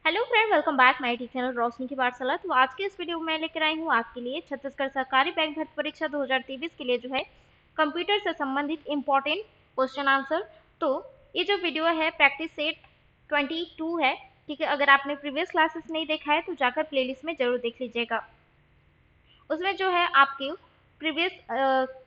Hello friend, welcome back my YouTube channel Roshni की पाठशाला। तो आज के इस वीडियो में मैं लेकर आई हूँ आपके लिए छत्तीसगढ़ सरकारी बैंक भर्ती परीक्षा 2023 के लिए जो है कंप्यूटर से संबंधित इम्पोर्टेंट क्वेश्चन आंसर। तो ये जो वीडियो है प्रैक्टिस सेट 22 है। ठीक है, अगर आपने प्रीवियस क्लासेस नहीं देखा है तो जाकर प्लेलिस्ट में जरूर देख लीजिएगा। उसमें जो है आपके प्रीवियस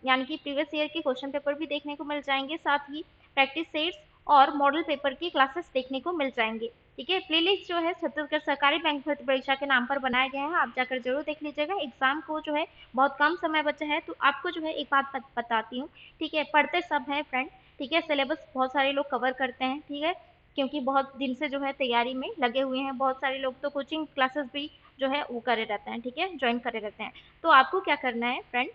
यानी कि प्रीवियस ईयर के क्वेश्चन पेपर भी देखने को मिल जाएंगे, साथ ही प्रैक्टिस सेट्स और मॉडल पेपर की क्लासेस देखने को मिल जाएंगे। ठीक है, प्लेलिस्ट जो है छत्तीसगढ़ सरकारी बैंक भर्ती परीक्षा के नाम पर बनाया गया है, आप जाकर जरूर देख लीजिएगा। एग्जाम को जो है बहुत कम समय बचा है, तो आपको जो है एक बात बताती हूँ। ठीक है, पढ़ते सब हैं फ्रेंड। ठीक है, सिलेबस बहुत सारे लोग कवर करते हैं। ठीक है, क्योंकि बहुत दिन से जो है तैयारी में लगे हुए हैं, बहुत सारे लोग तो कोचिंग क्लासेस भी जो है वो करे रहते हैं। ठीक है, ज्वाइन करे रहते हैं। तो आपको क्या करना है फ्रेंड,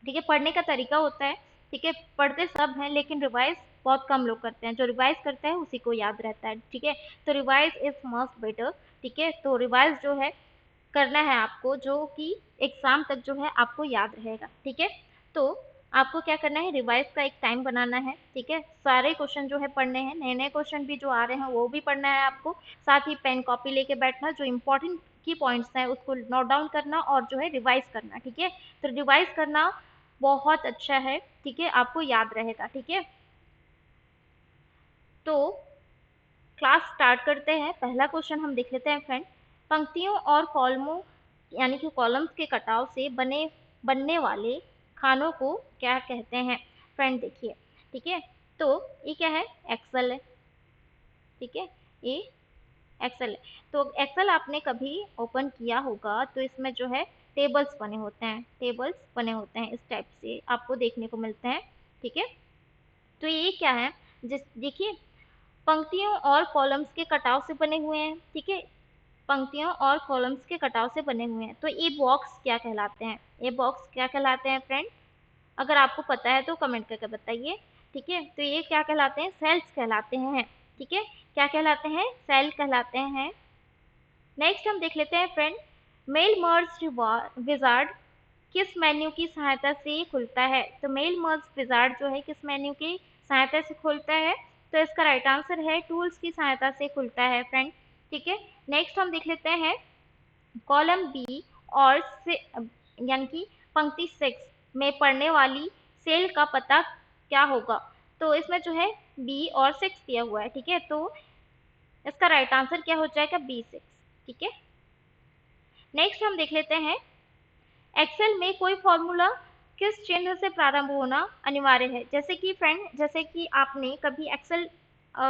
ठीक है, पढ़ने का तरीका होता है। ठीक है, पढ़ते सब हैं लेकिन रिवाइज बहुत कम लोग करते हैं। जो रिवाइज करता है उसी को याद रहता है। ठीक है, तो रिवाइज इज मस्ट बेटर। ठीक है, तो रिवाइज जो है करना है आपको, जो कि एग्जाम तक जो है आपको याद रहेगा। ठीक है, तो आपको क्या करना है, रिवाइज का एक टाइम बनाना है। ठीक है, सारे क्वेश्चन जो है पढ़ने हैं, नए नए क्वेश्चन भी जो आ रहे हैं वो भी पढ़ना है आपको। साथ ही पेन कॉपी लेके बैठना, जो इंपॉर्टेंट की पॉइंट्स हैं उसको नोट डाउन करना और जो है रिवाइज करना। ठीक है, तो रिवाइज करना बहुत अच्छा है। ठीक है, आपको याद रहेगा। ठीक है, तो क्लास स्टार्ट करते हैं। पहला क्वेश्चन हम देख लेते हैं फ्रेंड। पंक्तियों और कॉलमों यानी कि कॉलम्स के कटाव से बनने वाले खानों को क्या कहते हैं फ्रेंड, देखिए। ठीक है, तो ये क्या है, एक्सेल है। ठीक है, ये एक्सेल है। तो एक्सेल आपने कभी ओपन किया होगा तो इसमें जो है टेबल्स बने होते हैं, टेबल्स बने होते हैं, इस टाइप से आपको देखने को मिलते हैं। ठीक है, तो ये क्या है, जिस देखिए पंक्तियों और कॉलम्स के कटाव से बने हुए हैं। ठीक है, पंक्तियों और कॉलम्स के कटाव से बने हुए हैं, तो ये बॉक्स क्या कहलाते हैं, ये बॉक्स क्या कहलाते हैं फ्रेंड, अगर आपको पता है तो कमेंट करके बताइए। ठीक है, तो ये क्या कहलाते हैं, सेल्स कहलाते हैं। ठीक है, क्या कहलाते हैं, सेल कहलाते हैं। नेक्स्ट हम देख लेते हैं फ्रेंड, मेल मर्ज विजार्ड किस मेन्यू की सहायता से खुलता है। तो मेल मर्ज विजार्ड जो है किस मेन्यू की सहायता से खुलता है, तो इसका राइट आंसर है टूल्स की सहायता से खुलता है फ्रेंड। ठीक है, नेक्स्ट हम देख लेते हैं कॉलम बी और यानी कि पंक्ति 6 में पढ़ने वाली सेल का पता क्या होगा। तो इसमें जो है बी और 6 दिया हुआ है। ठीक है, तो इसका राइट आंसर क्या हो जाएगा, B6। ठीक है, नेक्स्ट हम देख लेते हैं एक्सेल में कोई फॉर्मूला किस चिन्ह से प्रारंभ होना अनिवार्य है। जैसे कि फ्रेंड, जैसे कि आपने कभी एक्सेल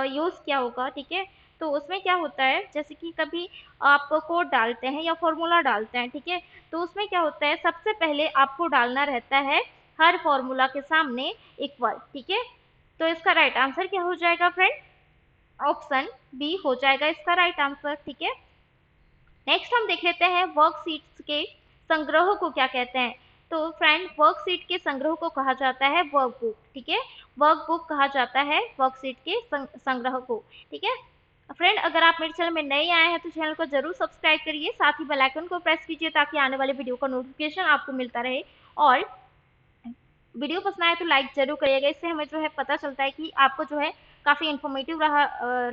यूज किया होगा। ठीक है, तो उसमें क्या होता है, जैसे कि कभी आप कोड डालते हैं या फॉर्मूला डालते हैं। ठीक है, तो उसमें क्या होता है, सबसे पहले आपको डालना रहता है हर फॉर्मूला के सामने इक्वल। ठीक है, तो इसका राइट आंसर क्या हो जाएगा फ्रेंड, ऑप्शन बी हो जाएगा इसका राइट आंसर। ठीक है, नेक्स्ट हम देख लेते हैं वर्कशीट्स के संग्रह को क्या कहते हैं। तो फ्रेंड, वर्कशीट के संग्रह को कहा जाता है वर्कबुक। ठीक है, वर्कबुक कहा जाता है वर्कशीट के संग्रह को। ठीक है फ्रेंड, अगर आप मेरे चैनल में नए आए हैं तो चैनल को जरूर सब्सक्राइब करिए, साथ ही बेल आइकन को प्रेस कीजिए ताकि आने वाले वीडियो का नोटिफिकेशन आपको मिलता रहे। और वीडियो पसंद आए तो लाइक जरूर करिएगा, इससे हमें जो है पता चलता है कि आपको जो है काफ़ी इन्फॉर्मेटिव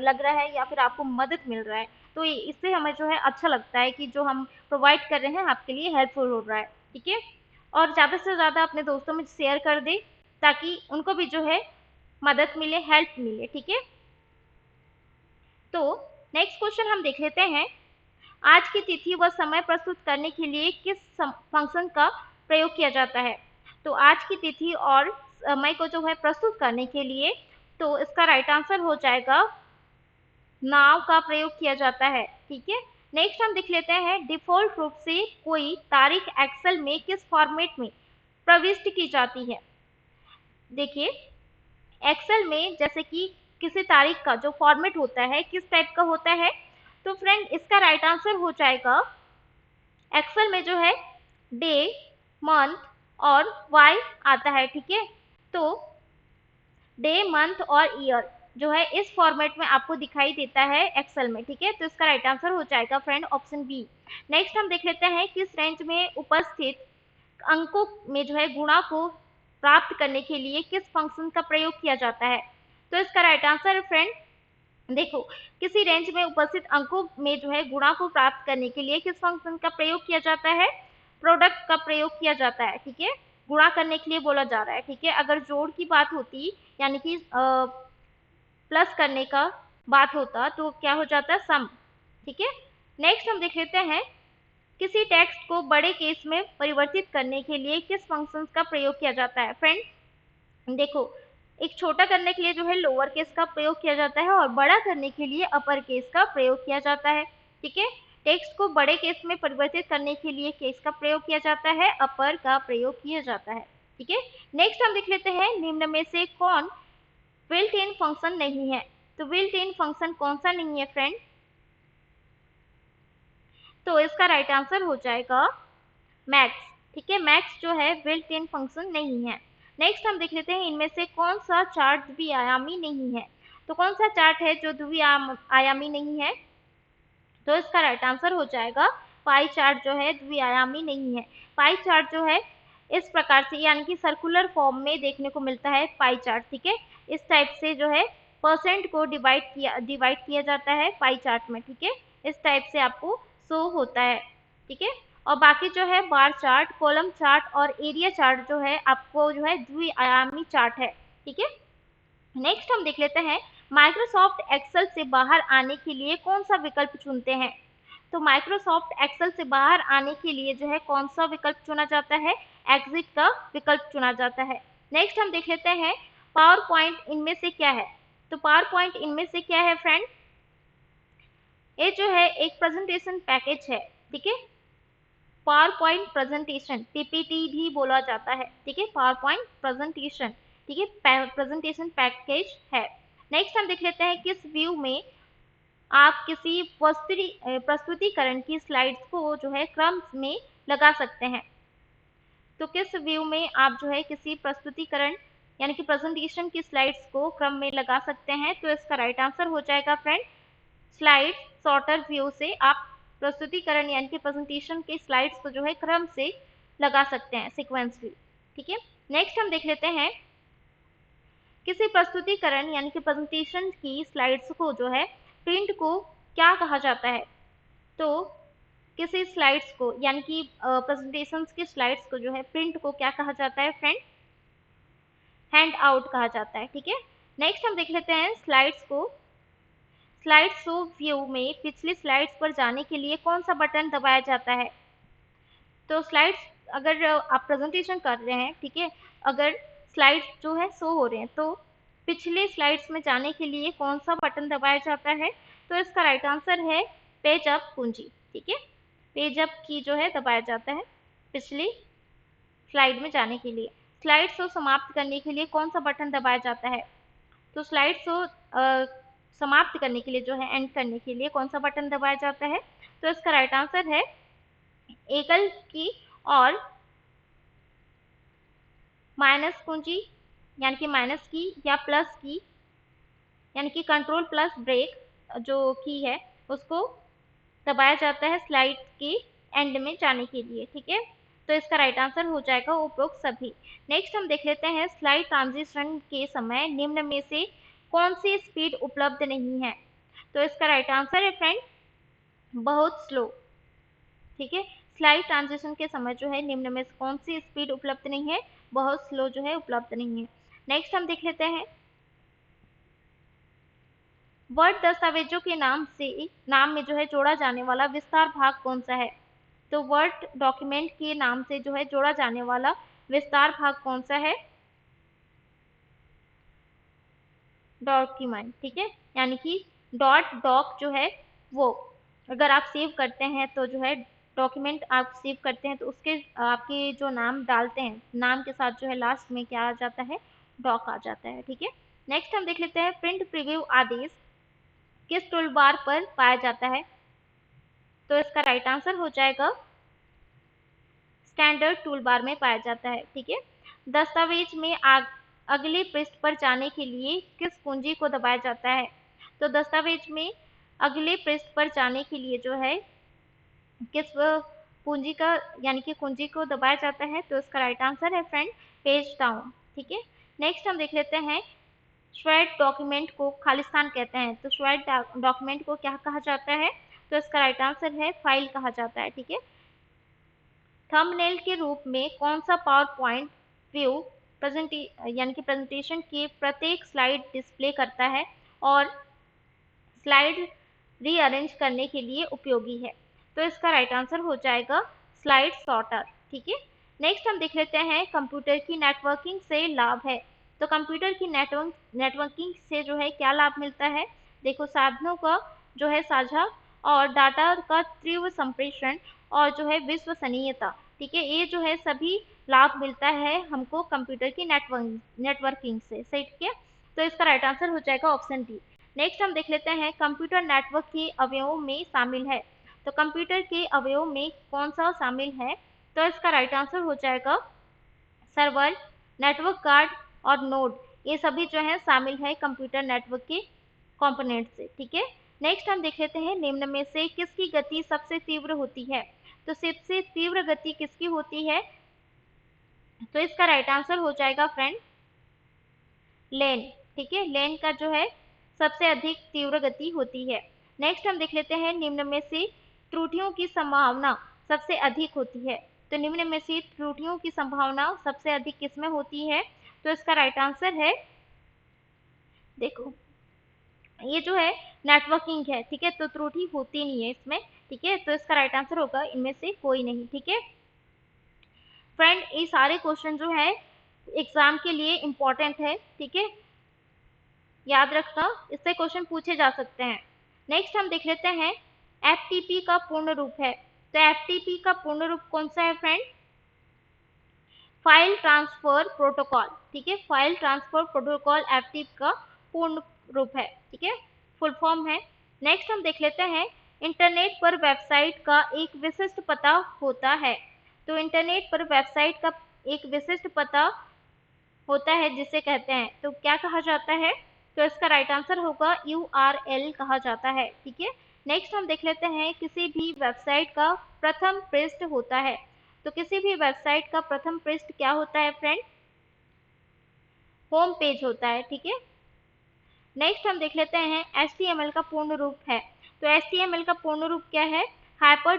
लग रहा है या फिर आपको मदद मिल रहा है। तो इससे हमें जो है अच्छा लगता है कि जो हम प्रोवाइड कर रहे हैं आपके लिए हेल्पफुल हो रहा है। ठीक है, और ज़्यादा से ज़्यादा अपने दोस्तों में शेयर कर दें ताकि उनको भी जो है मदद मिले, हेल्प मिले। ठीक है, तो नेक्स्ट क्वेश्चन हम देख लेते हैं, आज की तिथि व समय प्रस्तुत करने के लिए किस फंक्शन का प्रयोग किया जाता है। तो आज की तिथि और समय को जो है प्रस्तुत करने के लिए, तो इसका राइट आंसर हो जाएगा नाव का प्रयोग किया जाता है। ठीक है, नेक्स्ट हम देख लेते हैं, डिफॉल्ट रूप से कोई तारीख एक्सेल में किस फॉर्मेट में प्रविष्ट की जाती है। देखिए, एक्सेल में जैसे कि किसी तारीख का जो फॉर्मेट होता है किस टाइप का होता है, तो फ्रेंड इसका राइट आंसर हो जाएगा, एक्सेल में जो है डे, मंथ और वाई आता है। ठीक है, तो डे, मंथ और ईयर जो है इस फॉर्मेट में आपको दिखाई देता है एक्सेल में। ठीक है, तो इसका राइट आंसर हो जाएगा फ्रेंड ऑप्शन बी। नेक्स्ट हम देख लेते हैं, किस रेंज में उपस्थित अंकों में जो है गुणा को प्राप्त करने के लिए किस फंक्शन का प्रयोग किया जाता है। तो इसका राइट आंसर है फ्रेंड देखो, किसी रेंज में उपस्थित अंकों में जो है गुणा को प्राप्त करने के लिए किस फंक्शन का प्रयोग किया जाता है? प्रोडक्ट का प्रयोग किया जाता है, ठीक है? गुणा करने के लिए बोला जा रहा है, ठीक है? अगर जोड़ की बात होती, यानी कि प्लस करने का बात होता, तो क्या हो जाता? सम, ठीक है? नेक्स्ट हम देख लेते हैं, किसी टेक्स्ट को बड़े केस में परिवर्तित करने के लिए किस फंक्शन का प्रयोग किया जाता है? फ्रेंड, देखो, एक छोटा करने के लिए जो है लोअर केस का प्रयोग किया जाता है और बड़ा करने के लिए अपर केस का प्रयोग किया जाता है, ठीक है? टेक्स्ट को बड़े केस में परिवर्तित करने के लिए केस का प्रयोग किया जाता है, अपर का प्रयोग किया जाता है, ठीक है? नेक्स्ट हम देख लेते हैं, निम्न में से कौन बिल्ट इन फंक्शन नहीं है? तो बिल्ट इन फंक्शन कौन सा नहीं है फ्रेंड? तो इसका राइट आंसर हो जाएगा मैक्स, ठीक है? मैक्स जो है बिल्ट इन फंक्शन नहीं है। नेक्स्ट हम देख लेते हैं, इनमें से कौन सा चार्ट द्विआयामी नहीं है? तो कौन सा चार्ट है जो द्विआयामी नहीं है? तो इसका राइट आंसर हो जाएगा पाई चार्ट जो है द्विआयामी नहीं है। पाई चार्ट जो है इस प्रकार से, यानी कि सर्कुलर फॉर्म में देखने को मिलता है पाई चार्ट, ठीक है? इस टाइप से जो है परसेंट को डिवाइड किया जाता है पाई चार्ट में, ठीक है? इस टाइप से आपको शो होता है, ठीक है? और बाकी जो है बार चार्ट, कॉलम चार्ट और एरिया चार्ट जो है आपको जो है द्विआयामी चार्ट है, ठीक है? नेक्स्ट हम देख लेते हैं, माइक्रोसॉफ्ट एक्सेल से बाहर आने के लिए कौन सा विकल्प चुनते हैं? तो माइक्रोसॉफ्ट एक्सेल से बाहर आने के लिए जो है कौन सा विकल्प चुना जाता है? एग्जिट का विकल्प चुना जाता है। नेक्स्ट हम देख लेते हैं, पावर पॉइंट इनमें से क्या है? तो पावर पॉइंट इनमें से क्या है फ्रेंड? ये जो है एक प्रेजेंटेशन पैकेज है, ठीक है? पावर पॉइंट प्रेजेंटेशन, पीपीटी भी बोला जाता है, ठीक है? पावर पॉइंट प्रेजेंटेशन, ठीक है? प्रेजेंटेशन पैकेज है। नेक्स्ट हम देख लेते हैं, किस व्यू में आप किसी प्रस्तुतिकरण की स्लाइड्स को जो है क्रम में लगा सकते हैं? तो किस व्यू में आप जो है किसी प्रस्तुतिकरण यानी कि प्रेजेंटेशन की स्लाइड्स को क्रम में लगा सकते हैं? तो इसका राइट आंसर हो जाएगा फ्रेंड, स्लाइड सॉर्टर व्यू से आप प्रस्तुतिकरण यानी कि प्रेजेंटेशन के स्लाइड्स को जो है क्रम से लगा सकते हैं, सीक्वेंस व्यू, ठीक है? नेक्स्ट हम देख लेते हैं, किसी प्रस्तुतिकरण यानी कि प्रेजेंटेशन की स्लाइड्स को जो है प्रिंट को क्या कहा जाता है? तो किसी स्लाइड्स को यानी कि प्रेजेंटेशन की स्लाइड्स को जो है प्रिंट को क्या कहा जाता है फ्रेंड? हैंड आउट कहा जाता है, ठीक है? नेक्स्ट हम देख लेते हैं, स्लाइड शो व्यू में पिछली स्लाइड्स पर जाने के लिए कौन सा बटन दबाया जाता है? तो स्लाइड्स, अगर आप प्रेजेंटेशन कर रहे हैं, ठीक है? अगर स्लाइड्स जो है शो हो रहे हैं, तो पिछले स्लाइड्स में जाने के लिए कौन सा बटन दबाया जाता है? तो इसका राइट आंसर है पेज अप कुंजी, ठीक है? पेज अप की जो है दबाया जाता है पिछली स्लाइड में जाने के लिए। स्लाइड शो समाप्त करने के लिए कौन सा बटन दबाया जाता है? तो स्लाइड शो समाप्त करने के लिए जो है, एंड करने के लिए कौन सा बटन दबाया जाता है? तो इसका राइट आंसर है एकल की और माइनस कुंजी, यानी कि माइनस की या प्लस की, यानी कि कंट्रोल प्लस ब्रेक जो की है उसको दबाया जाता है स्लाइड के एंड में जाने के लिए, ठीक है? तो इसका राइट आंसर हो जाएगा उपरोक्त सभी। नेक्स्ट हम देख लेते हैं, स्लाइड ट्रांजिशन के समय निम्न में से कौन सी स्पीड उपलब्ध नहीं है? तो इसका राइट आंसर है फ्रेंड, बहुत स्लो, ठीक है? स्लाइड ट्रांजिशन के समय जो है निम्न में से कौन सी स्पीड उपलब्ध नहीं है? बहुत स्लो जो है उपलब्ध नहीं है। नेक्स्ट हम देख लेते हैं, वर्ड दस्तावेजों के नाम में जो है जोड़ा जाने वाला विस्तार भाग कौन सा है? तो वर्ड डॉक्यूमेंट के नाम से जो है जोड़ा जाने वाला विस्तार भाग कौन सा है? डॉक्यूमेंट, ठीक है? यानी कि डॉट डॉक जो है वो, अगर आप सेव करते हैं तो जो है डॉक्यूमेंट आप सेव करते हैं तो उसके आपके जो नाम डालते हैं, नाम के साथ जो है लास्ट में क्या आ जाता है? डॉक आ जाता है, ठीक है? नेक्स्ट हम देख लेते हैं, प्रिंट प्रीव्यू आदेश किस टूलबार पर पाया जाता है? तो इसका राइट आंसर हो जाएगा स्टैंडर्ड टूलबार में पाया जाता है, ठीक है? दस्तावेज में अगले पृष्ठ पर जाने के लिए किस कुंजी को दबाया जाता है? तो दस्तावेज में अगले पृष्ठ पर जाने के लिए जो है किस कुंजी का, यानी कि कुंजी को दबाया जाता है? तो इसका राइट आंसर है फ्रेंड पेज डाउन, ठीक है? नेक्स्ट हम देख लेते हैं, श्वेड डॉक्यूमेंट को खालिस्तान कहते हैं, तो श्वेड डॉक्यूमेंट को क्या कहा जाता है? तो इसका राइट आंसर है फाइल कहा जाता है, ठीक है। थंबनेल के रूप में कौन सा पावर पॉइंट व्यू यानी कि प्रेजेंटेशन की प्रत्येक स्लाइड डिस्प्ले करता है और स्लाइड रीअरेंज करने के लिए उपयोगी है? तो इसका राइट आंसर हो जाएगा स्लाइड सॉर्टर, ठीक है। नेक्स्ट हम देख लेते हैं कंप्यूटर की नेटवर्किंग से लाभ है। तो कंप्यूटर की नेटवर्किंग से जो है क्या लाभ मिलता है? देखो, साधनों का जो है साझा और डाटा का तीव्र संप्रेषण और जो है विश्वसनीयता, ठीक है, ये जो है सभी लाभ मिलता है हमको कंप्यूटर की नेटवर्किंग से, सही, ठीक है। तो इसका राइट आंसर हो जाएगा ऑप्शन डी। नेक्स्ट हम देख लेते हैं कंप्यूटर नेटवर्क के अवयवों में शामिल है। तो कंप्यूटर के अवयवों में कौन सा शामिल है? तो इसका राइट आंसर हो जाएगा सर्वर, नेटवर्क कार्ड और नोड, ये सभी जो है शामिल है कंप्यूटर नेटवर्क के कंपोनेंट से, ठीक है। नेक्स्ट हम देख लेते हैं निम्न में से किसकी गति सबसे तीव्र होती है? तो सबसे तीव्र गति किसकी होती है? तो इसका राइट आंसर हो जाएगा फ्रेंड लेन, ठीक है, लेन का जो है सबसे अधिक तीव्र गति होती है। नेक्स्ट हम देख लेते हैं निम्न में से त्रुटियों की संभावना सबसे अधिक होती है। तो निम्न में से त्रुटियों की संभावना सबसे अधिक किसमें होती है? तो इसका राइट आंसर है, देखो, ये जो है नेटवर्किंग है, ठीक है, तो त्रुटि होती नहीं है इसमें, ठीक है, तो इसका राइट आंसर होगा इनमें से कोई नहीं, ठीक है। फ्रेंड, ये सारे क्वेश्चन जो है एग्जाम के लिए इम्पोर्टेंट है, ठीक है, याद रखना, इससे क्वेश्चन पूछे जा सकते हैं। नेक्स्ट हम देख लेते हैं एफटीपी का पूर्ण रूप है। तो एफटीपी का पूर्ण रूप कौन सा है फ्रेंड? फाइल ट्रांसफर प्रोटोकॉल, ठीक है, फाइल ट्रांसफर प्रोटोकॉल एफटीपी का पूर्ण रूप है, ठीक है, फुल फॉर्म है। नेक्स्ट हम देख लेते हैं इंटरनेट पर वेबसाइट का एक विशिष्ट पता होता है। तो इंटरनेट पर वेबसाइट का एक विशिष्ट पता होता है जिसे कहते हैं, तो क्या कहा जाता है? तो इसका राइट आंसर होगा यूआरएल कहा जाता है, ठीक है। नेक्स्ट हम देख लेते हैं किसी भी वेबसाइट का प्रथम पृष्ठ होता है। तो किसी भी वेबसाइट का प्रथम पृष्ठ क्या होता है फ्रेंड? होम पेज होता है, ठीक है। नेक्स्ट हम देख लेते हैं HTML का पूर्ण रूप है। तो HTML का पूर्ण रूप क्या है? हाइपर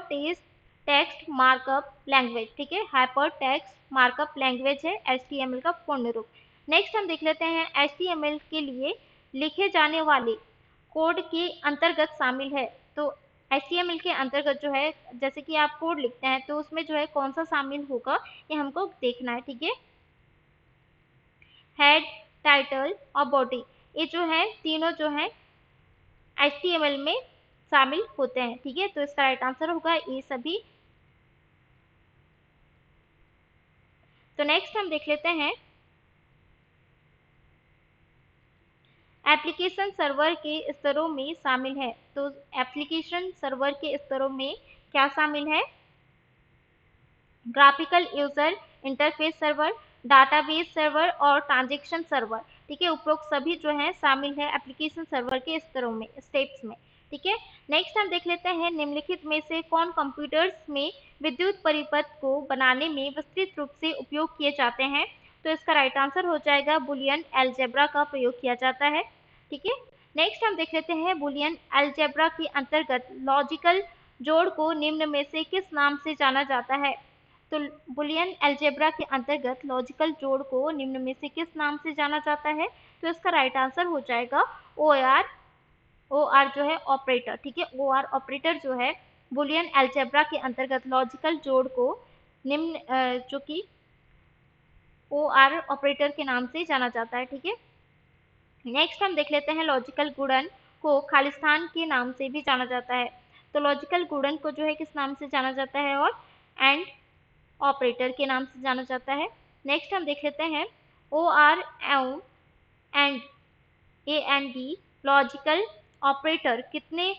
टेक्स्ट मार्कअप लैंग्वेज, ठीक है, हाइपर टेक्स्ट मार्कअप लैंग्वेज है HTML का पूर्ण रूप। नेक्स्ट हम देख लेते हैं HTML के लिए लिखे जाने वाले कोड के अंतर्गत शामिल है। तो HTML के अंतर्गत जो है, जैसे कि आप कोड लिखते हैं तो उसमें जो है कौन सा शामिल होगा, ये हमको देखना है, ठीक है। हेड, टाइटल और बॉडी, ये जो है तीनों जो है HTML में शामिल होते हैं, ठीक है, तो इसका राइट आंसर होगा ये सभी। तो नेक्स्ट हम देख लेते हैं एप्लीकेशन सर्वर के स्तरों में शामिल है। तो एप्लीकेशन सर्वर के स्तरों में क्या शामिल है? Graphical user interface server, database server और ट्रांजैक्शन सर्वर, ठीक है, उपरोक्त सभी जो है शामिल है एप्लीकेशन सर्वर के स्तरों में, स्टेप्स में, ठीक है। नेक्स्ट हम देख लेते हैं निम्नलिखित में से कौन कंप्यूटर्स में विद्युत परिपथ को बनाने में विस्तृत रूप से उपयोग किए जाते हैं? तो इसका राइट आंसर हो जाएगा बुलियन अलजेब्रा का प्रयोग किया जाता है, ठीक है। नेक्स्ट हम देख लेते हैं बुलियन अलजेब्रा के अंतर्गत लॉजिकल जोड़ को निम्न में से किस नाम से जाना जाता है? तो बुलियन अलजेब्रा के अंतर्गत लॉजिकल जोड़ को निम्न में से किस नाम से जाना जाता है? तो इसका राइट आंसर हो जाएगा OR, OR जो है ऑपरेटर, ठीक है, OR ऑपरेटर जो है बुलियन अलजेब्रा के अंतर्गत लॉजिकल जोड़ को निम्न जो कि OR ऑपरेटर के नाम से जाना जाता है, ठीक है। नेक्स्ट हम देख लेते हैं लॉजिकल गुणन को खालिस्तान के नाम से भी जाना जाता है। तो लॉजिकल गुणन को जो है किस नाम से जाना जाता है? और एंड ऑपरेटर के नाम से जाना जाता है। नेक्स्ट हम देख लेते हैं OR and AND logical operator कितने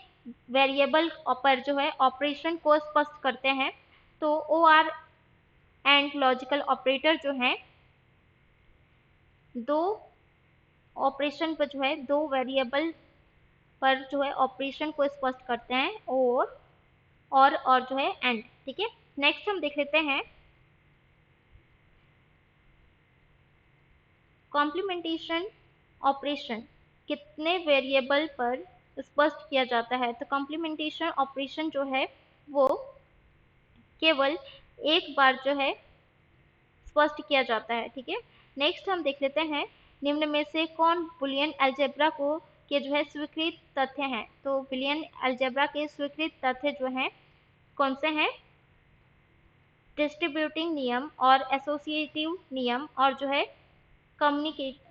वेरिएबल पर जो है ऑपरेशन को स्पष्ट करते हैं? तो OR एंड लॉजिकल ऑपरेटर जो है दो ऑपरेशन पर जो है दो वेरिएबल पर जो है ऑपरेशन को स्पष्ट करते हैं, और जो है एंड, ठीक है। नेक्स्ट हम देख लेते हैं कॉम्प्लीमेंटेशन ऑपरेशन कितने वेरिएबल पर स्पष्ट किया जाता है? तो कॉम्प्लीमेंटेशन ऑपरेशन जो है वो केवल एक बार जो है स्पष्ट किया जाता है, ठीक है। नेक्स्ट हम देख लेते हैं निम्न में से कौन बुलियन अलजेब्रा को के जो है स्वीकृत तथ्य हैं। तो बुलियन अलजेब्रा के स्वीकृत तथ्य जो हैं कौन से हैं? डिस्ट्रीब्यूटिंग नियम और एसोसिएटिव नियम और जो है कम्युनिकेट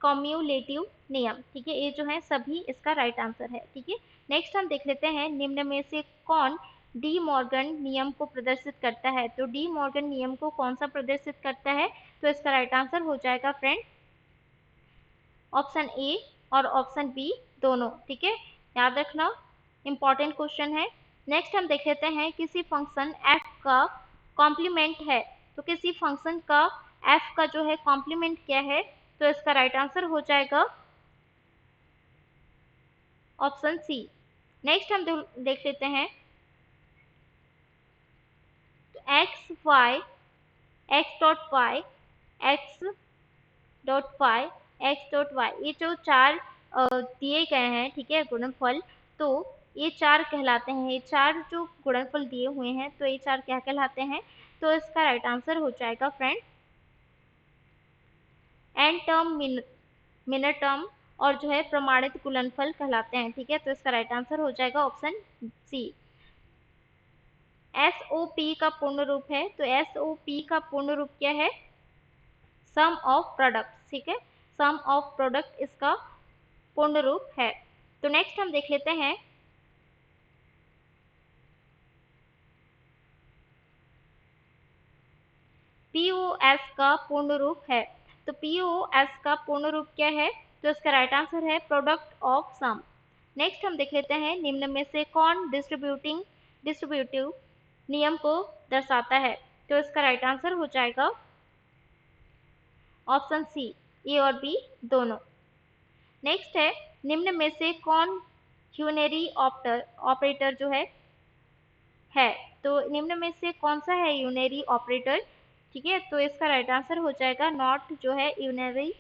कम्युलेटिव नियम, ठीक है। ये जो है सभी इसका राइट आंसर है, ठीक है। नेक्स्ट हम देख लेते हैं निम्न में से कौन डी मॉर्गन नियम को प्रदर्शित करता है। तो डी मॉर्गन नियम को कौन सा प्रदर्शित करता है? तो इसका राइट आंसर हो जाएगा फ्रेंड ऑप्शन ए और ऑप्शन बी दोनों, ठीक है। याद रखना, इंपॉर्टेंट क्वेश्चन है। नेक्स्ट हम देख लेते हैं किसी फंक्शन एफ का कॉम्प्लीमेंट है। तो किसी फंक्शन का एफ का जो है कॉम्प्लीमेंट क्या है? तो इसका राइट आंसर हो जाएगा ऑप्शन सी। नेक्स्ट हम देख लेते हैं X Y X dot Y X dot Y X dot Y, ये जो चार दिए गए हैं, ठीक है, गुणनफल, तो ये चार कहलाते हैं। ये चार जो गुणनफल दिए हुए हैं तो ये चार क्या कहलाते हैं? तो इसका राइट आंसर हो जाएगा friend N term minute term और जो है प्रमाणित गुणनफल कहलाते हैं, ठीक है। तो इसका राइट आंसर हो जाएगा ऑप्शन सी। एसओपी का पूर्ण रूप है। तो एसओपी का पूर्ण रूप क्या है? सम ऑफ प्रोडक्ट, ठीक है। सम ऑफ प्रोडक्ट इसका पूर्ण रूप है। तो नेक्स्ट हम देख लेते हैं पीओएस का पूर्ण रूप है। तो पीओएस का पूर्ण रूप क्या है? तो इसका राइट आंसर है प्रोडक्ट ऑफ सम। नेक्स्ट हम देख लेते हैं निम्न में से कौन डिस्ट्रीब्यूटिव नियम को दर्शाता है। तो इसका राइट आंसर हो जाएगा ऑप्शन सी, ए और बी दोनों। नेक्स्ट है निम्न में से कौन यूनरी ऑपरेटर जो है। तो निम्न में से कौन सा है यूनरी ऑपरेटर? ठीक है, तो इसका राइट आंसर हो जाएगा नॉट जो है यूनरी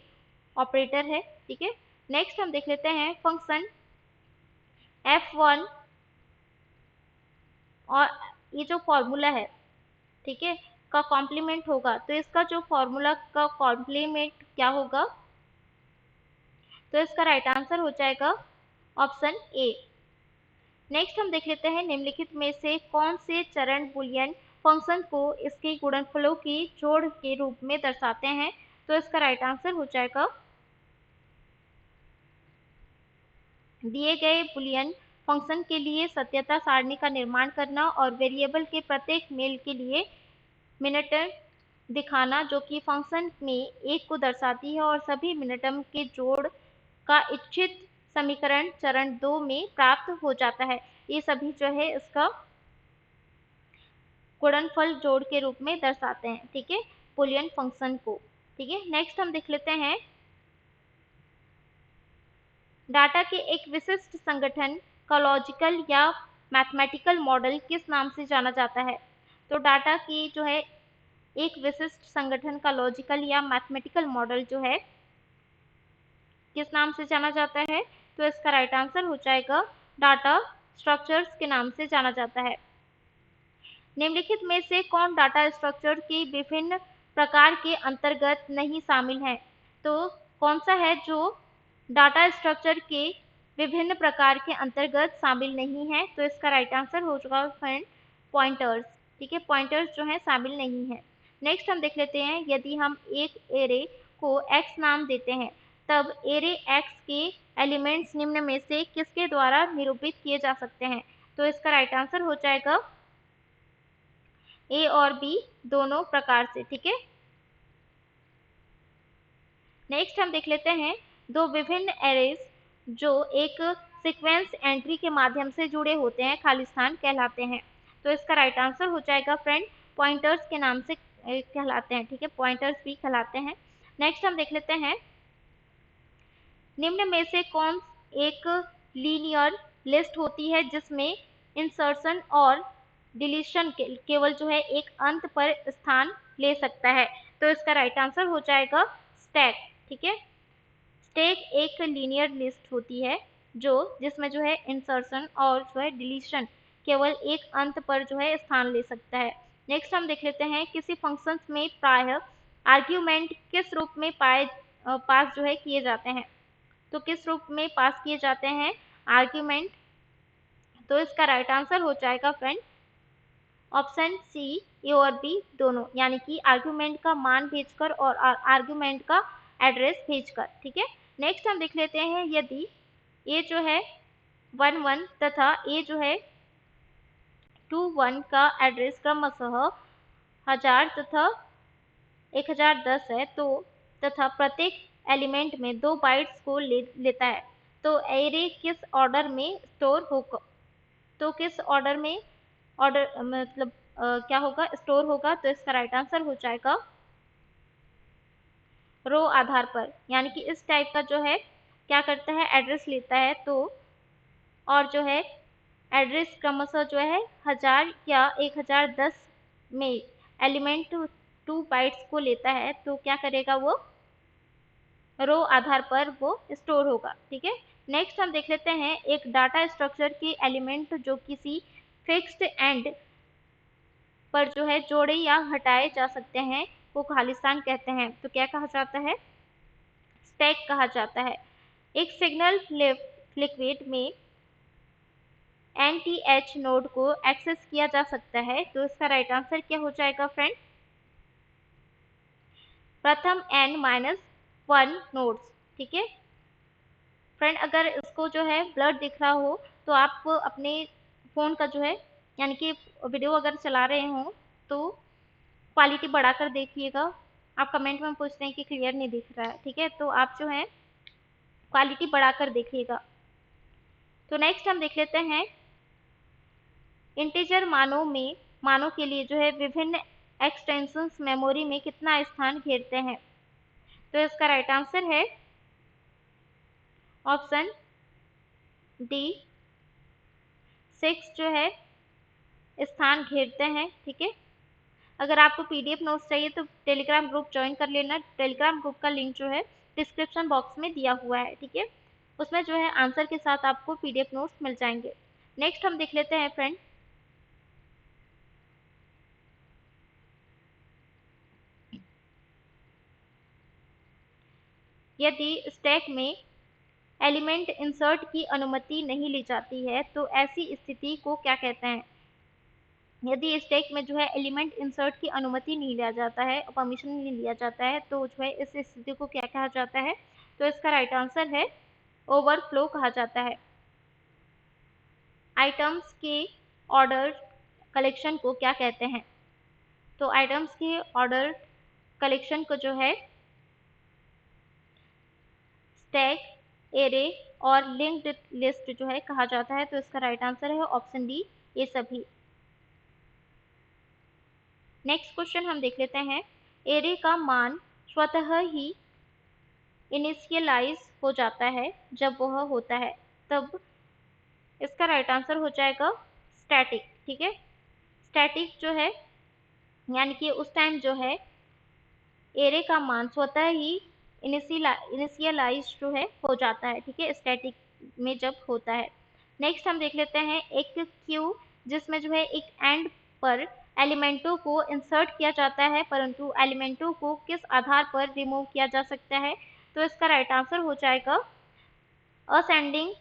ऑपरेटर है, ठीक है। नेक्स्ट हम देख लेते हैं फंक्शन f1 और ये जो फॉर्मूला है, ठीक है, का कॉम्प्लीमेंट होगा। तो इसका जो फॉर्मूला का कॉम्प्लीमेंट क्या होगा? तो इसका राइट आंसर हो जाएगा ऑप्शन ए। नेक्स्ट हम देख लेते हैं निम्नलिखित में से कौन से चरण बुलियन फंक्शन को इसके गुणनफलों की जोड़ के रूप में दर्शाते हैं। तो इसका राइट आंसर हो जाएगा दिए गए बुलियन फंक्शन के लिए सत्यता सारणी का निर्माण करना और वेरिएबल के प्रत्येक मेल के लिए मिनटम दिखाना जो कि फंक्शन में एक को दर्शाती है और सभी मिनटम के जोड़ का इच्छित समीकरण चरण 2 में प्राप्त हो जाता है। ये सभी जो है इसका गुणनफल जोड़ के रूप में दर्शाते हैं, ठीक है, बुलियन फंक्शन को, ठीक है। नेक्स्ट हम देख लेते हैं डाटा के एक विशिष्ट संगठन का लॉजिकल या मैथमेटिकल मॉडल किस नाम से जाना जाता है। तो डाटा की जो है एक विशिष्ट संगठन का लॉजिकल या मैथमेटिकल मॉडल जो है किस नाम से जाना जाता है। तो इसका राइट आंसर हो जाएगा डाटा स्ट्रक्चर्स के नाम से जाना जाता है। निम्नलिखित में से कौन डाटा स्ट्रक्चर के विभिन्न प्रकार के अंतर्गत नहीं शामिल है। तो कौन सा है जो डाटा स्ट्रक्चर के विभिन्न प्रकार के अंतर्गत शामिल नहीं है। तो इसका राइट आंसर हो चुका फ्रेंड पॉइंटर्स, ठीक है, पॉइंटर्स जो है शामिल नहीं है। नेक्स्ट हम देख लेते हैं यदि हम एक एरे को x नाम देते हैं तब एरे x के एलिमेंट्स निम्न में से किसके द्वारा निरूपित किए जा सकते हैं। तो इसका राइट आंसर हो जाएगा ए और बी दोनों प्रकार से, ठीक है। नेक्स्ट हम देख लेते हैं दो विभिन्न एरेज जो एक सीक्वेंस एंट्री के माध्यम से जुड़े होते हैं खालिस्तान कहलाते हैं। तो इसका राइट आंसर हो जाएगा फ्रेंड पॉइंटर्स के नाम से कहलाते हैं, ठीक है, पॉइंटर्स भी कहलाते हैं। नेक्स्ट हम देख लेते हैं निम्न में से कौन एक लीनियर लिस्ट होती है जिसमें इंसर्शन और डिलीशन केवल जो है एक अंत पर स्थान ले सकता है। तो इसका राइट आंसर हो जाएगा स्टैक, ठीक है। स्टैक एक लीनियर लिस्ट होती है जिसमें जो है इंसर्शन और जो है डिलीशन केवल एक अंत पर जो है स्थान ले सकता है। नेक्स्ट हम देख लेते हैं किसी फंक्शंस में प्रायः आर्ग्यूमेंट किस रूप में पास जो है किए जाते हैं। तो किस रूप में पास किए जाते हैं आर्ग्यूमेंट? तो इसका राइट आंसर हो जाएगा फ्रेंड ऑप्शन सी, ए और बी दोनों, यानी कि आर्गुमेंट का मान भेजकर और आर्गुमेंट का एड्रेस भेजकर। ठीक है, नेक्स्ट हम देख लेते हैं यदि ए जो है 11 तथा ए जो है 21 का एड्रेस क्रमशः 1000 तथा 1010 है तो तथा प्रत्येक एलिमेंट में 2 बाइट्स को लेता है तो एरे किस ऑर्डर में स्टोर होगा? तो किस ऑर्डर में ऑर्डर मतलब क्या होगा स्टोर होगा? तो इसका राइट आंसर हो जाएगा रो आधार पर, यानी कि इस टाइप का जो है क्या करता है एड्रेस लेता है तो और जो है एड्रेस क्रमशः जो है 1000 या 1010 में एलिमेंट 2 बाइट्स को लेता है तो क्या करेगा वो रो आधार पर वो स्टोर होगा। ठीक है, नेक्स्ट हम देख लेते हैं एक डाटा स्ट्रक्चर के एलिमेंट जो किसी फिक्स्ड एंड पर जो है जोड़े या हटाए जा सकते हैं को खालिस्तान कहते हैं। तो क्या कहा जाता है? स्टैक कहा जाता है। एक सिग्नल लिक्विड में NTH नोड को एक्सेस किया जा सकता है तो इसका राइट आंसर क्या हो जाएगा फ्रेंड? प्रथम n-1 नोड्स। ठीक है फ्रेंड, अगर इसको जो है ब्लर दिख रहा हो तो आप अपने फ़ोन का जो है यानी कि वीडियो अगर चला रहे हो तो क्वालिटी बढ़ाकर देखिएगा। आप कमेंट में पूछते हैं कि क्लियर नहीं दिख रहा है, ठीक है, तो आप जो है क्वालिटी बढ़ाकर देखिएगा। तो नेक्स्ट हम देख लेते हैं इंटीजर मानों के लिए जो है विभिन्न एक्सटेंशंस मेमोरी में कितना स्थान घेरते हैं। तो इसका राइट आंसर है ऑप्शन डी 6 जो है स्थान घेरते हैं। ठीक है, अगर आपको पीडीएफ नोट्स चाहिए तो टेलीग्राम ग्रुप ज्वाइन कर लेना। टेलीग्राम ग्रुप का लिंक जो है डिस्क्रिप्शन बॉक्स में दिया हुआ है। ठीक है, उसमें जो है आंसर के साथ आपको पीडीएफ नोट्स मिल जाएंगे। नेक्स्ट हम देख लेते हैं फ्रेंड यदि स्टैक में एलिमेंट इंसर्ट की अनुमति नहीं ली जाती है तो ऐसी स्थिति को क्या कहते हैं? यदि स्टैक में जो है एलिमेंट इंसर्ट की अनुमति नहीं लिया जाता है, परमिशन नहीं लिया जाता है तो जो है इस स्थिति को क्या कहा जाता है? तो इसका राइट आंसर है ओवरफ्लो कहा जाता है। आइटम्स के ऑर्डर कलेक्शन को क्या कहते हैं? तो आइटम्स के ऑर्डर कलेक्शन को जो है स्टैक, एरे और लिंक्ड लिस्ट जो है कहा जाता है। तो इसका राइट आंसर है ऑप्शन डी ये सभी। नेक्स्ट क्वेश्चन हम देख लेते हैं एरे का मान स्वतः ही इनिशियलाइज हो जाता है जब वह होता है तब इसका राइट आंसर हो जाएगा स्टैटिक। ठीक है, स्टैटिक जो है यानी कि उस टाइम जो है एरे का मान स्वतः ही इनिशियलाइज जो है हो जाता है। ठीक है, स्टैटिक में जब होता है। नेक्स्ट हम देख लेते हैं एक क्यू जिसमें जो है एक एंड पर एलिमेंटों को इंसर्ट किया जाता है परंतु एलिमेंटों को किस आधार पर रिमूव किया जा सकता है? तो इसका राइट आंसर हो जाएगा असेंडिंग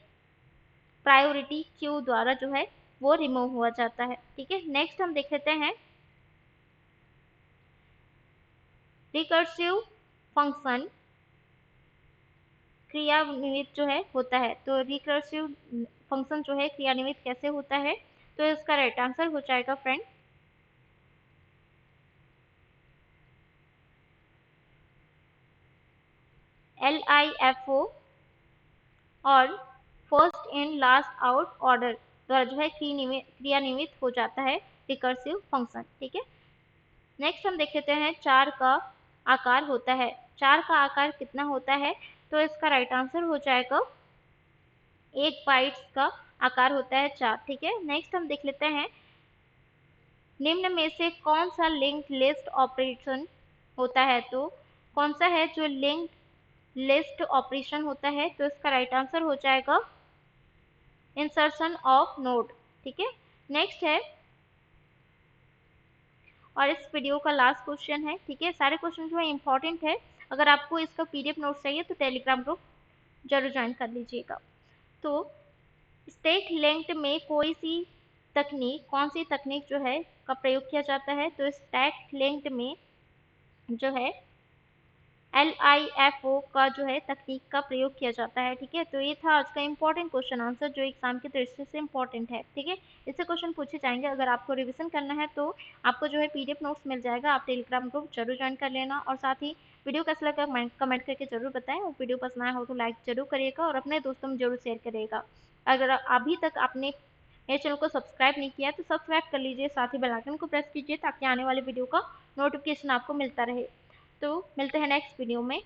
प्रायोरिटी क्यू द्वारा जो है वो रिमूव हुआ जाता है। ठीक है, नेक्स्ट हम देख लेते हैं रिकर्सिव फंक्शन क्रियान्वित जो है होता है। तो रिकर्सिव फंक्शन जो है क्रियान्वित कैसे होता है? तो इसका राइट आंसर हो जाएगा फ्रेंड LIFO और first in last out order द्वारा जो है क्रियान्वित हो जाता है रिकर्सिव फंक्शन। ठीक है, नेक्स्ट हम देख लेते हैं 4 का आकार होता है। 4 का आकार कितना होता है? तो इसका राइट आंसर हो जाएगा 1 बाइट्स का आकार होता है 4। ठीक है, नेक्स्ट हम देख लेते हैं निम्न में से कौन सा लिंक्ड लिस्ट ऑपरेशन होता है? तो कौन सा है जो लिंक्ड लिस्ट ऑपरेशन होता है, तो इसका राइट आंसर हो जाएगा इंसर्शन ऑफ नोड। ठीक है, नेक्स्ट है और इस वीडियो का लास्ट क्वेश्चन है। ठीक है, सारे क्वेश्चन जो है इंपॉर्टेंट है। अगर आपको इसका पीडीएफ नोट चाहिए तो टेलीग्राम ग्रुप जरूर ज्वाइन कर लीजिएगा। तो स्टैक लिंक्ड में कौन सी तकनीक जो है का प्रयोग किया जाता है? तो स्टैक लिंक्ड में जो है LIFO का जो है तकनीक का प्रयोग किया जाता है। ठीक है, तो ये था आज का इंपॉर्टेंट क्वेश्चन आंसर जो एग्जाम की दृष्टि से इंपॉर्टेंट है। ठीक है, इससे क्वेश्चन पूछे जाएंगे। अगर आपको रिवीजन करना है तो आपको जो है पीडीएफ नोट्स मिल जाएगा। आप टेलीग्राम ग्रुप जरूर ज्वाइन कर लेना और साथ ही वीडियो कैसा लगा कमेंट करके जरूर बताएं और वीडियो पसंद आया हो तो लाइक जरूर करिएगा और अपने दोस्तों में जरूर शेयर करिएगा। अगर अभी तक आपने मेरे चैनल को सब्सक्राइब नहीं किया तो सब्सक्राइब कर लीजिए, साथ ही बेल आइकन को प्रेस कीजिए ताकि आने वाले वीडियो का नोटिफिकेशन आपको मिलता रहे। तो मिलते हैं नेक्स्ट वीडियो में।